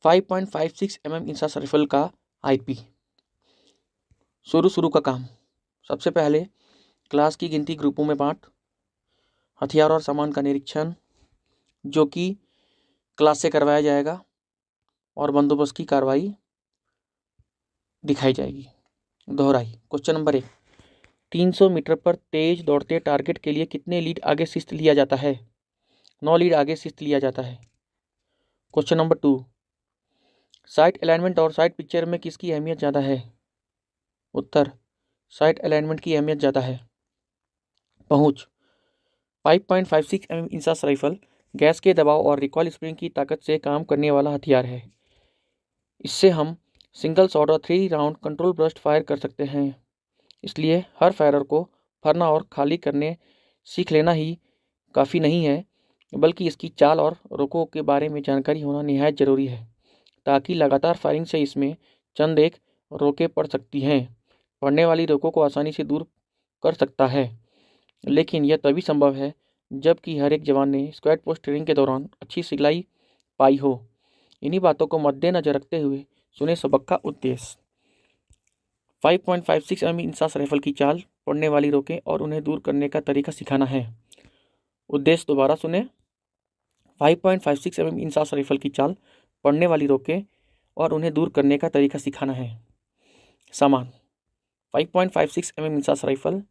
5.56 mm INSAS rifle का IP. शुरू का काम। सबसे पहले क्लास की गिनती, ग्रुपों में बांट, हथियार और सामान का निरीक्षण जो कि क्लास से करवाया जाएगा और बंदोबस्त की कार्रवाई दिखाई जाएगी। दोहराई। क्वेश्चन नंबर 1, 300 मीटर पर तेज दौड़ते टारगेट के लिए कितने लीड आगे शिस्त लिया जाता है? 9 लीड आगे शिस्त लिया जाता है। क्वेश्चन नंबर 2, साइट अलाइनमेंट और साइट पिक्चर में किसकी अहमियत ज़्यादा है? उत्तर, साइट अलाइनमेंट की अहमियत ज़्यादा है। पहुंच। 5.56 mm इंसास राइफल गैस के दबाव और रिकॉइल स्प्रिंग की ताकत से काम करने वाला हथियार है। इससे हम सिंगल शॉट और 3 राउंड कंट्रोल बर्स्ट फायर कर सकते हैं। इसलिए हर फायरर को भरना और खाली करने सीख लेना ही काफ़ी नहीं है, बल्कि इसकी चाल और रोकों के बारे में जानकारी होना निहायत ज़रूरी है, ताकि लगातार फायरिंग से इसमें चंद एक रोकें पड़ सकती हैं। पड़ने वाली रोकों को आसानी से दूर कर सकता है, लेकिन यह तभी संभव है जबकि हर एक जवान ने स्क्वाड पोस्ट ट्रेनिंग के दौरान अच्छी सिखलाई पाई हो। इन्हीं बातों को मद्देनजर रखते हुए सुने सबक का उद्देश्य। 5.56 mm इंसास राइफल की चाल, पड़ने वाली रोकें और उन्हें दूर करने का तरीका सिखाना है। उद्देश्य दोबारा सुने। 5.56 mm इंसास राइफल की चाल, पड़ने वाली रोकें और उन्हें दूर करने का तरीका सिखाना है। सामान। 5.56 mm INSAS rifle,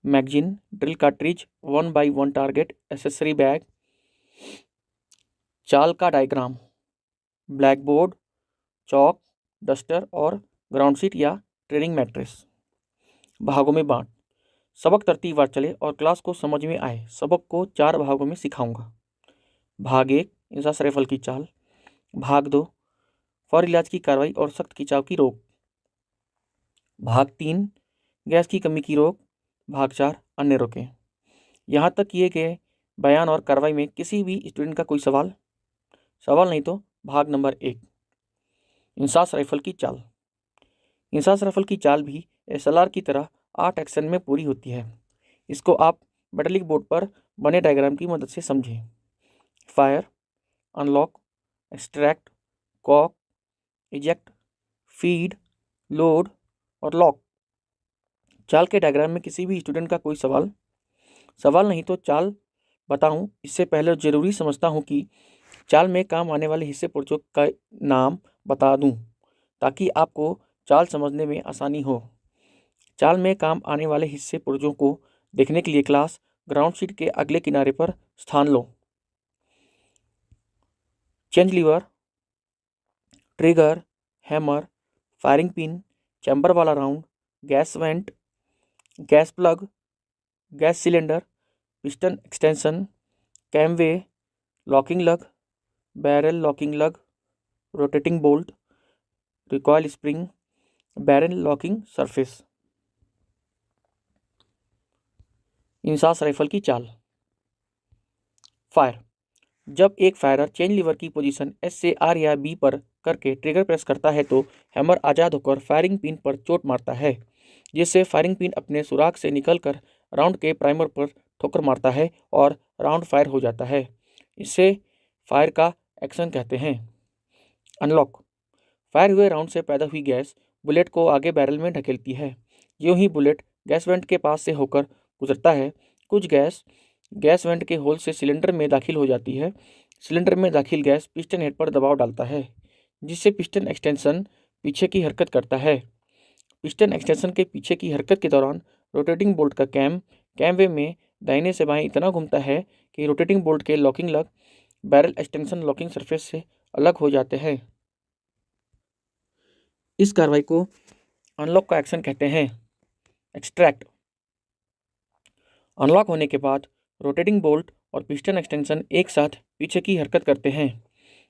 magazine, drill cartridge, 1x1 target, accessory bag, चाल का डायग्राम, ब्लैक बोर्ड, चौक, डस्टर और ग्राउंड सीट या ट्रेनिंग मैट्रेस। भागों में बांट। सबक तरतीबवार चले और क्लास को समझ में आए। सबक को 4 भागों में सिखाऊंगा। भाग 1, इंसास राइफल की चाल। भाग 2, फौरी इलाज की कार्रवाई और सख्त खिंचाव की रोक। भाग 3, गैस की कमी की रोक। भाग 4, अन्य रोकें। यहाँ तक किए गए बयान और कार्रवाई में किसी भी स्टूडेंट का कोई सवाल नहीं तो भाग नंबर 1, इंसास राइफल की चाल। इंसास राइफल की चाल भी एसएलआर की तरह 8 एक्शन में पूरी होती है। इसको आप मेटालिक बोर्ड पर बने डायग्राम की मदद से समझें। Fire, unlock, extract, cock, eject, feed, load और लॉक। चाल के डायग्राम में किसी भी स्टूडेंट का कोई सवाल नहीं तो चाल बताऊं इससे पहले जरूरी समझता हूं कि चाल में काम आने वाले हिस्से पुर्जों का नाम बता दूं, ताकि आपको चाल समझने में आसानी हो। चाल में काम आने वाले हिस्से पुर्जों को देखने के लिए क्लास ग्राउंड शीट के अगले किनारे पर स्थान लो। Change lever, trigger, hammer, firing pin, chamber वाला round, gas vent, gas plug, gas cylinder, piston extension, cam way, locking lug, barrel locking lug, rotating bolt, recoil spring, barrel locking surface. INSAS rifle की चाल। Fire. जब एक firer change lever की position S से R या B पर करके trigger press करता है तो हैमर आज़ाद होकर फायरिंग पिन पर चोट मारता है, जिससे फायरिंग पिन अपने सुराख से निकलकर राउंड के प्राइमर पर ठोकर मारता है और राउंड फायर हो जाता है। इससे फायर का एक्शन कहते हैं। अनलॉक। फायर हुए राउंड से पैदा हुई गैस बुलेट को आगे बैरल में ढकेलती है। यूं ही बुलेट गैस वेंट के पास से होकर गुजरता है। कुछ गैस वेंट के होल से सिलेंडर में दाखिल हो जाती है। सिलेंडर में दाखिल गैस पिस्टन हेड पर दबाव डालता है, जिससे पिस्टन एक्सटेंशन पीछे की हरकत करता है। पिस्टन एक्सटेंशन के पीछे की हरकत के दौरान रोटेटिंग बोल्ट का कैमवे में दाहिने से बाएं इतना घूमता है कि रोटेटिंग बोल्ट के locking lug barrel extension locking surface से अलग हो जाते हैं। इस कार्रवाई को अनलॉक का एक्शन कहते हैं। एक्सट्रैक्ट। अनलॉक होने के बाद रोटेटिंग बोल्ट और पिस्टन एक्सटेंशन एक साथ पीछे की हरकत करते हैं।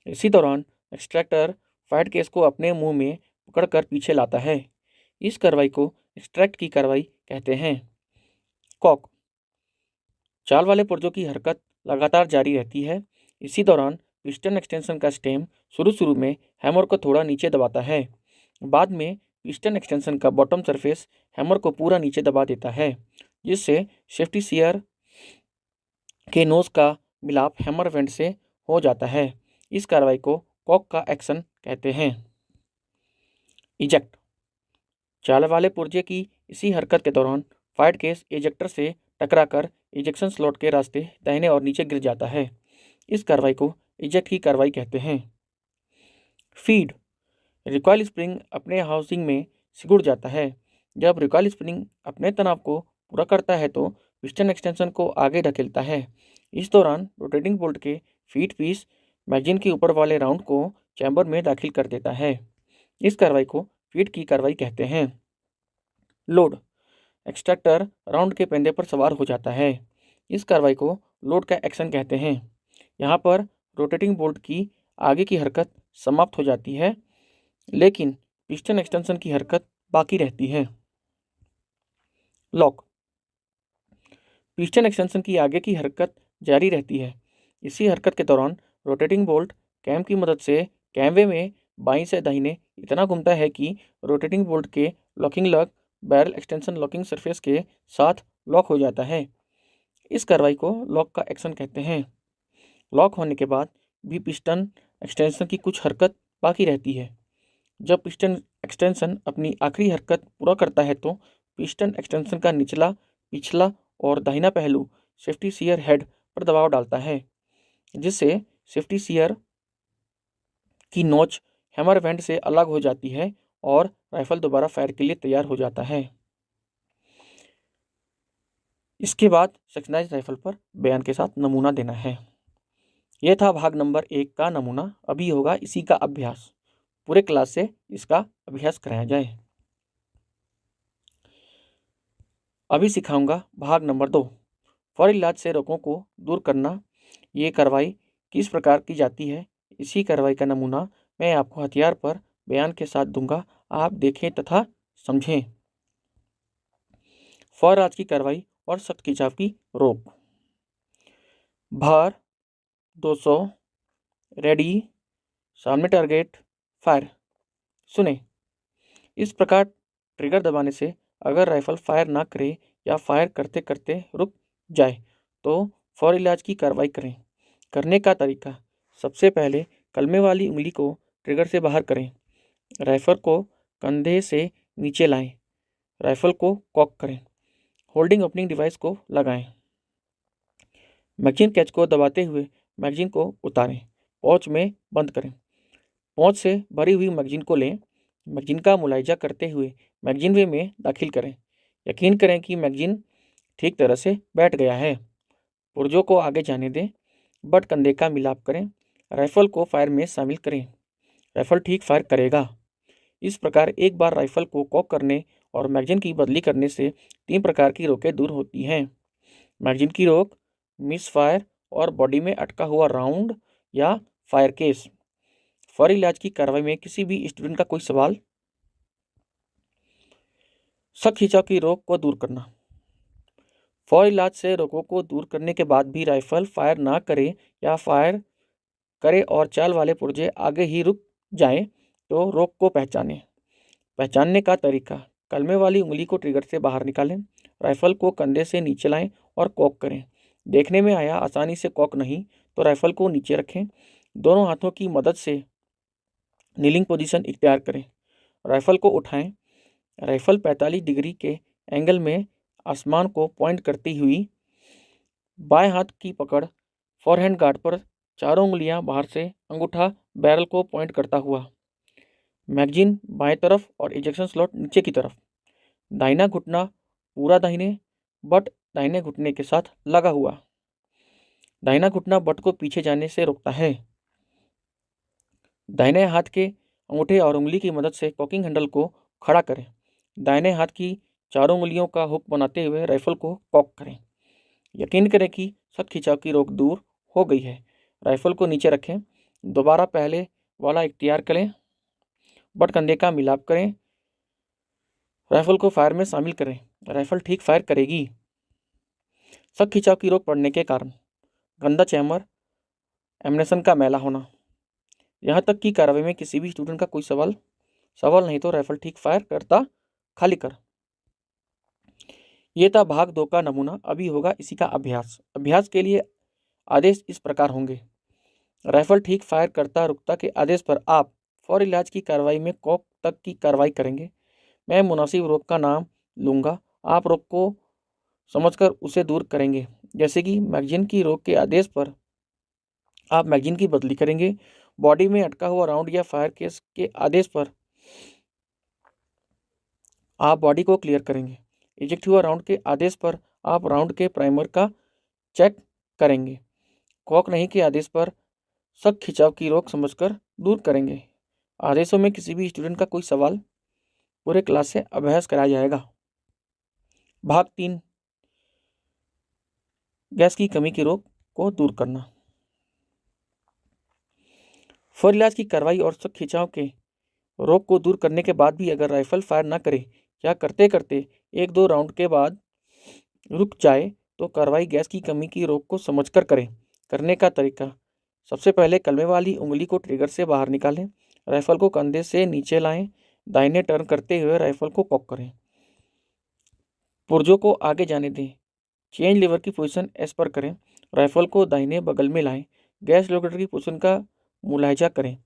इसी दौरान एक्सट्रैक्टर फायर केस को अपने मुंह में पकड़कर पीछे लाता है। इस कार्रवाई को एक्सट्रैक्ट की कार्रवाई कहते हैं। कॉक। चाल वाले पुर्जों की हरकत लगातार जारी रहती है। इसी दौरान पिस्टन एक्सटेंशन का स्टेम शुरू में हैमर को थोड़ा नीचे दबाता है। बाद में पिस्टन एक्सटेंशन का बॉटम सरफेस हैमर को पूरा नीचे दबा देता है, जिससे सेफ्टी सीयर के नोज का मिलाप हैमर वेंट से हो जाता है। इस कार्रवाई को कॉक का एक्शन कहते हैं। इजेक्ट, चाल वाले पुर्जे की इसी हरकत के दौरान फायर्ड केस इजेक्टर से टकराकर इजेक्शन स्लॉट के रास्ते दाहिने और नीचे गिर जाता है। इस कार्रवाई को इजेक्ट की कार्रवाई कहते हैं। फीड, रिकॉइल स्प्रिंग अपने हाउसिंग में सिकुड़ जाता है। जब रिकॉइल स्प्रिंग अपने तनाव को पूरा करता है तो पिस्टन एक्सटेंशन को आगे धकेलता है। इस दौरान रोटेटिंग बोल्ट के फीड पीस मैगजीन के ऊपर वाले राउंड को चैम्बर में दाखिल कर देता है। इस कार्रवाई को फीड की कार्रवाई कहते हैं। लोड, एक्सट्रैक्टर राउंड के पेंदे पर सवार हो जाता है। इस कार्रवाई को लोड का एक्शन कहते हैं। यहाँ पर रोटेटिंग बोल्ट की आगे की हरकत समाप्त हो जाती है, लेकिन पिस्टन एक्सटेंशन की हरकत बाकी रहती है। लॉक, पिस्टन एक्सटेंशन की आगे की हरकत जारी रहती है। इसी हरकत के दौरान रोटेटिंग बोल्ट कैम की मदद से कैमवे में बाईं से दाहिने इतना घूमता है कि रोटेटिंग बोल्ट के locking lug barrel extension locking surface के साथ लॉक हो जाता है। इस कार्रवाई को लॉक का एक्शन कहते हैं। लॉक होने के बाद भी पिस्टन एक्सटेंशन की कुछ हरकत बाकी रहती है। जब पिस्टन एक्सटेंशन अपनी आखिरी हरकत पूरा करता है तो पिस्टन एक्सटेंशन का निचला, पिछला और दाहिना पहलू सेफ्टी सीयर हेड पर दबाव डालता है, जिससे सेफ्टी सीयर की नोच हैमर वेंट से अलग हो जाती है और राइफल दोबारा फायर के लिए तैयार हो जाता है। इसके बाद सेक्शनाइज्ड राइफल पर बयान के साथ नमूना देना है। यह था भाग नंबर 1 का नमूना। अभी होगा इसी का अभ्यास। पूरे क्लास से इसका अभ्यास कराया जाए। अभी सिखाऊंगा भाग नंबर 2, फॉर इलाज से रोगों को दूर करना। ये कार्रवाई किस प्रकार की जाती है, इसी कार्रवाई का नमूना मैं आपको हथियार पर बयान के साथ दूंगा। आप देखें तथा समझें। फॉर इलाज की कार्रवाई और सख्त खिंचाव की रोक। भार 200, रेडी, सामने टारगेट, फायर। सुने, इस प्रकार ट्रिगर दबाने से अगर राइफल फायर ना करे या फायर करते करते रुक जाए तो फौर इलाज की कार्रवाई करें। करने का तरीका, सबसे पहले कलमे वाली उंगली को ट्रिगर से बाहर करें। राइफल को कंधे से नीचे लाएं। राइफल को कॉक करें। होल्डिंग ओपनिंग डिवाइस को लगाएं। मैगजीन कैच को दबाते हुए मैगजीन को उतारें। पॉच में बंद करें। पॉच से भरी हुई मैगजीन को लें। मैगजीन का मुलायजा करते हुए मैगजीन वे में दाखिल करें। यकीन करें कि मैगजीन ठीक तरह से बैठ गया है। पुर्जों को आगे जाने दें। बट कंधे का मिलाप करें। राइफल को फायर में शामिल करें। राइफल ठीक फायर करेगा। इस प्रकार एक बार राइफल को कॉक करने और मैगजीन की बदली करने से 3 प्रकार की रोकें दूर होती हैं। मैगजीन की रोक, मिस फायर और बॉडी में अटका हुआ राउंड या फायर केस। फौरी इलाज की कार्रवाई में किसी भी स्टूडेंट का कोई सवाल? सख्त खिंचाव की रोक को दूर करना। फौरी इलाज से रोगों को दूर करने के बाद भी राइफल फायर ना करे या फायर करे और चाल वाले पुर्जे आगे ही रुक जाएं तो रोग को पहचानने का तरीका, कलमे वाली उंगली को ट्रिगर से बाहर निकालें। राइफल को कंधे से नीचे लाएं और कॉक करें। देखने में आया आसानी से कॉक नहीं तो राइफल को नीचे रखें। दोनों हाथों की मदद से नीलिंग पोजीशन इख्तियार करें। राइफल को उठाएं। राइफल 45 डिग्री के एंगल में आसमान को पॉइंट करती हुई। बाएं हाथ की पकड़ फोरहैंड गार्ड पर, चारों उंगलियां बाहर से, अंगूठा बैरल को पॉइंट करता हुआ। मैगजीन बाएं तरफ और इजेक्शन स्लॉट नीचे की तरफ। दाहिना घुटना पूरा दाहिने, बट दाहिने घुटने के साथ लगा हुआ। दाहिना घुटना बट को पीछे जाने से रोकता है। दाहिने हाथ के अंगूठे और उंगली की मदद से कॉकिंग हैंडल को खड़ा करें। दाहिने हाथ की चारों उंगलियों का हुक बनाते हुए राइफल को कॉक करें। यकीन करें कि सख्त खिंचाव की रोक दूर हो गई है। राइफल को नीचे रखें। दोबारा पहले वाला इख्तियार करें। बट कंधे का मिलाप करें। राइफल को फायर में शामिल करें। राइफल ठीक फायर करेगी। सख्त खिंचाव की रोक पड़ने के कारण, गंदा चैम्बर, एमनेशन का मैला होना। यहाँ तक कि कार्रवाई में किसी भी स्टूडेंट का कोई सवाल नहीं तो राइफल ठीक फायर करता, खाली कर। ये था भाग 2 का नमूना। अभी होगा इसी का अभ्यास। अभ्यास के लिए आदेश इस प्रकार होंगे। राइफल ठीक फायर करता रुकता के आदेश पर आप फौरी इलाज की कार्रवाई में कॉक तक की कार्रवाई करेंगे। मैं मुनासिब रोग का नाम लूँगा, आप रोग को समझकर उसे दूर करेंगे। जैसे कि मैगजीन की रोग के आदेश पर आप मैगजीन की बदली करेंगे। बॉडी में अटका हुआ राउंड या फायर केस के आदेश पर आप बॉडी को क्लियर करेंगे। इजेक्ट हुआ राउंड के आदेश पर आप राउंड के प्राइमर का चेक करेंगे। कॉक नहीं के आदेश पर शक खिंचाव की रोक समझकर दूर करेंगे। आदेशों में किसी भी स्टूडेंट का कोई सवाल पूरे क्लास से अभ्यास कराया जाएगा। भाग 3, गैस की कमी की रोक को दूर करना। फौरी इलाज की कार्रवाई और शक खिंचाव के रोक को दूर करने के बाद भी अगर राइफल फायर ना करे या करते करते 1-2 राउंड के बाद रुक जाए तो कार्रवाई गैस की कमी की रोक को समझकर करें। करने का तरीका: सबसे पहले कलमे वाली उंगली को ट्रिगर से बाहर निकालें, राइफल को कंधे से नीचे लाएं, दाहिने टर्न करते हुए राइफल को कॉक करें, पुर्जों को आगे जाने दें, चेंज लीवर की पोजीशन एस पर करें, राइफल को दाहिने बगल में लाएं, गैस रेगुलेटर की पोजीशन का मुलाहिजा करें।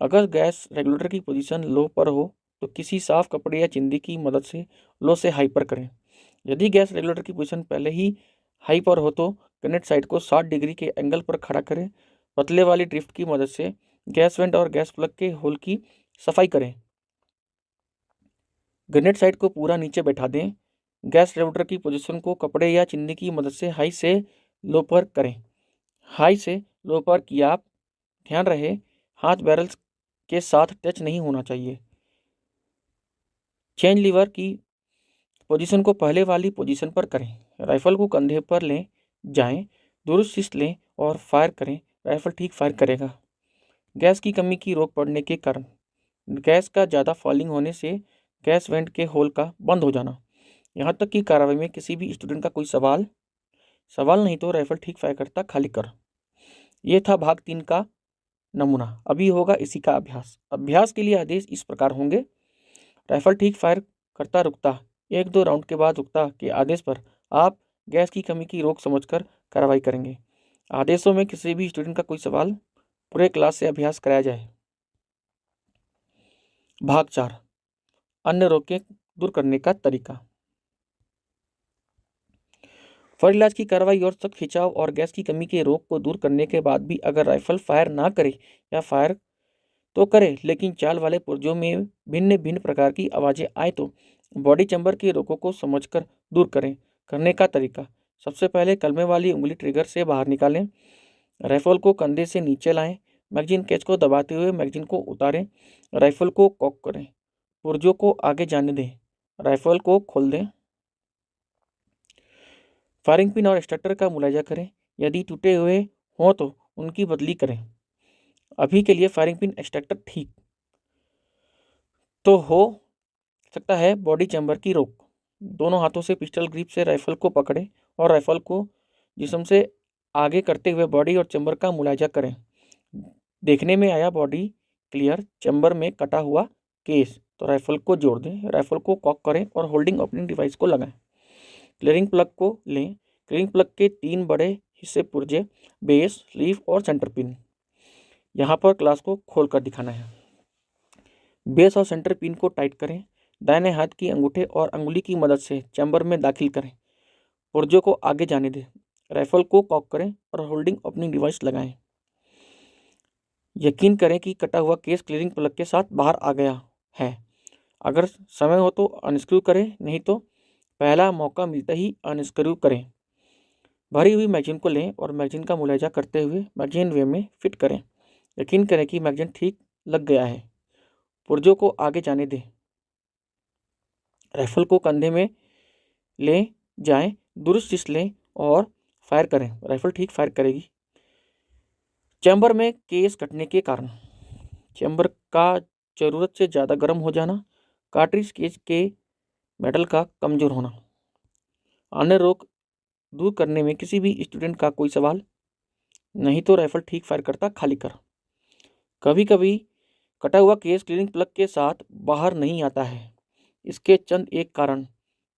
अगर गैस रेगुलेटर की पोजीशन लो पर हो तो किसी साफ कपड़े या चिंदी की मदद से लो से हाई पर करें। यदि गैस रेगुलेटर की पोजीशन पहले ही हाई पर हो तो गनेट साइड को 60 डिग्री के एंगल पर खड़ा करें। पतले वाली ड्रिफ्ट की मदद से गैस वेंट और गैस प्लग के होल की सफाई करें। गनेट साइड को पूरा नीचे बैठा दें। गैस रेगुलेटर की पोजीशन को कपड़े या चिंदी की मदद से हाई से लो पर करें। हाई से लो पर किया आप ध्यान रहे हाथ बैरल के साथ टच नहीं होना चाहिए। चेंज लीवर की पोजीशन को पहले वाली पोजीशन पर करें। राइफल को कंधे पर ले जाएं, दुरुस्त शिस्त लें और फायर करें। राइफल ठीक फायर करेगा। गैस की कमी की रोक पड़ने के कारण: गैस का ज़्यादा फॉलिंग होने से गैस वेंट के होल का बंद हो जाना। यहाँ तक कि कार्रवाई में किसी भी स्टूडेंट का कोई सवाल नहीं तो राइफल ठीक फायर करता खाली कर। ये था भाग 3 का नमूना। अभी होगा इसी का अभ्यास। अभ्यास के लिए आदेश इस प्रकार होंगे: राइफल ठीक फायर करता रुकता 1-2 राउंड के बाद रुकता के आदेश पर आप गैस की कमी की रोक समझकर कार्रवाई करेंगे। आदेशों में किसी भी स्टूडेंट का कोई सवाल पूरे क्लास से अभ्यास कराया जाए। भाग 4, अन्य रोकें दूर करने का तरीका। फौरी इलाज की कार्रवाई और सख्त खिंचाव और गैस की कमी के रोक को दूर करने के बाद भी अगर राइफल फायर ना करे या फायर तो करे लेकिन चाल वाले पुर्जों में भिन्न भिन्न प्रकार की आवाज़ें आए तो बॉडी चैम्बर के रोकों को समझकर दूर करें। करने का तरीका: सबसे पहले कलमे वाली उंगली ट्रिगर से बाहर निकालें, राइफल को कंधे से नीचे लाएं, मैगजीन कैच को दबाते हुए मैगजीन को उतारें, राइफल को कॉक करें, पुर्जों को आगे जाने दें, राइफल को खोल दें, फायरिंग पिन और स्टार्टर का मुलायजा करें। यदि टूटे हुए हों तो उनकी बदली करें। अभी के लिए फायरिंग पिन स्टार्टर ठीक तो हो सकता है बॉडी चैम्बर की रोक: दोनों हाथों से पिस्टल ग्रिप से राइफल को पकड़ें और राइफल को जिस्म से आगे करते हुए बॉडी और चैम्बर का मुलायजा करें। देखने में आया बॉडी क्लियर, चैम्बर में कटा हुआ केस तो राइफल को जोड़ दें, राइफल को कॉक करें और होल्डिंग ओपनिंग डिवाइस को लगाएं। क्लियरिंग प्लग को लें। क्लियरिंग प्लग के 3 बड़े हिस्से पुर्जे, बेस, स्लीव और सेंटर पिन। यहाँ पर क्लास को खोल कर दिखाना है। बेस और सेंटर पिन को टाइट करें। दाहिने हाथ की अंगूठे और अंगुली की मदद से चैम्बर में दाखिल करें। पुर्जों को आगे जाने दें। राइफल को कॉक करें और होल्डिंग ओपनिंग डिवाइस लगाएं। यकीन करें कि कटा हुआ केस क्लियरिंग प्लग के साथ बाहर आ गया है। अगर समय हो तो अनस्क्रू करें, नहीं तो पहला मौका मिलता ही अनस्क्रू करें। भरी हुई मैगजीन को लें और मैगजीन का मुलायजा करते हुए मैगजीन वे में फिट करें। यकीन करें कि मैगजीन ठीक लग गया है। पुर्जों को आगे जाने दें। राइफल को कंधे में ले जाएं, दुरुस्त शिस्त लें और फायर करें। राइफल ठीक फायर करेगी। चैम्बर में केस कटने के कारण: चैम्बर का ज़रूरत से ज़्यादा गर्म हो जाना, कार्ट्रिज केस के मेटल का कमज़ोर होना। अन्य रोक दूर करने में किसी भी स्टूडेंट का कोई सवाल नहीं तो राइफल ठीक फायर करता खाली कर। कभी कभी कटा हुआ केस क्लियरिंग प्लग के साथ बाहर नहीं आता है। इसके चंद एक कारण: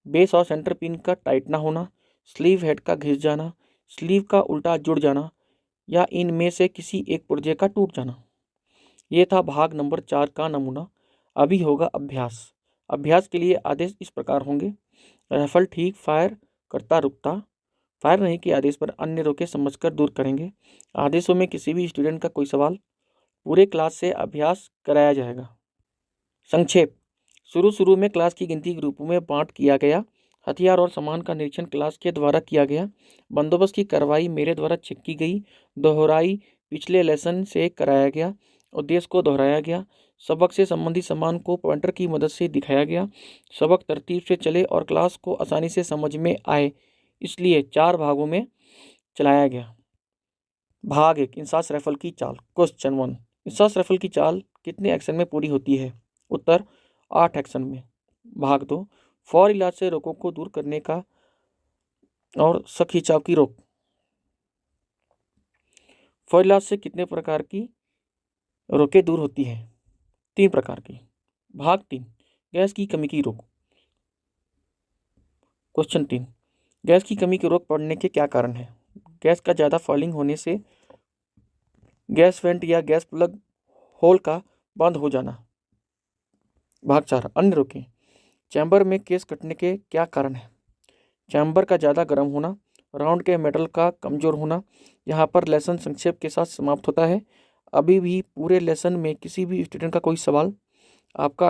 बेस और सेंटर पिन का टाइट ना होना, स्लीव हेड का घिस जाना, स्लीव का उल्टा जुड़ जाना, या इनमें से किसी एक पुर्जे का टूट जाना। ये था भाग नंबर 4 का नमूना। अभी होगा अभ्यास। अभ्यास के लिए आदेश इस प्रकार होंगे। राइफल ठीक, फायर करता रुकता, फायर नहीं के आदेश पर अन्य रोके समझकर दूर करेंगे। आदेशों में किसी भी स्टूडेंट का कोई सवाल, पूरे क्लास से अभ्यास कराया जाएगा। संक्षेप। शुरू में क्लास की गिनती ग्रुपों में बांट किया गया। हथियार और सामान का निरीक्षण क्लास के द्वारा किया गया। बंदोबस्त की कार्रवाई मेरे द्वारा चेक की गई। दोहराई पिछले लेसन से कराया गया। उद्देश्य को दोहराया गया। सबक से संबंधित सामान को पॉइंटर की मदद से दिखाया गया। सबक तरतीब से चले और क्लास को आसानी से समझ में आए, इसलिए 4 भागों में चलाया गया। भाग 1, इंसास राइफल की चाल। क्वेश्चन 1, इंसास राइफल की चाल कितने एक्शन में पूरी होती है? उत्तर 8 एक्शन में। भाग 2, फौर इलाज से रोगों को दूर करने का और शक खिंचाव की रोक। फौर इलाज से कितने प्रकार की रोकें दूर होती है? 3 प्रकार की। भाग 3, गैस की कमी की रोक। क्वेश्चन 3, गैस की कमी की रोक पड़ने के क्या कारण है? गैस का ज़्यादा फॉलिंग होने से, गैस वेंट या गैस प्लग होल का बंद हो जाना। भाग 4, अन्य रोकें। चैम्बर में केस कटने के क्या कारण है? चैम्बर का ज़्यादा गर्म होना, राउंड के मेटल का कमज़ोर होना। यहाँ पर लेसन संक्षेप के साथ समाप्त होता है। अभी भी पूरे लेसन में किसी भी स्टूडेंट का कोई सवाल? आपका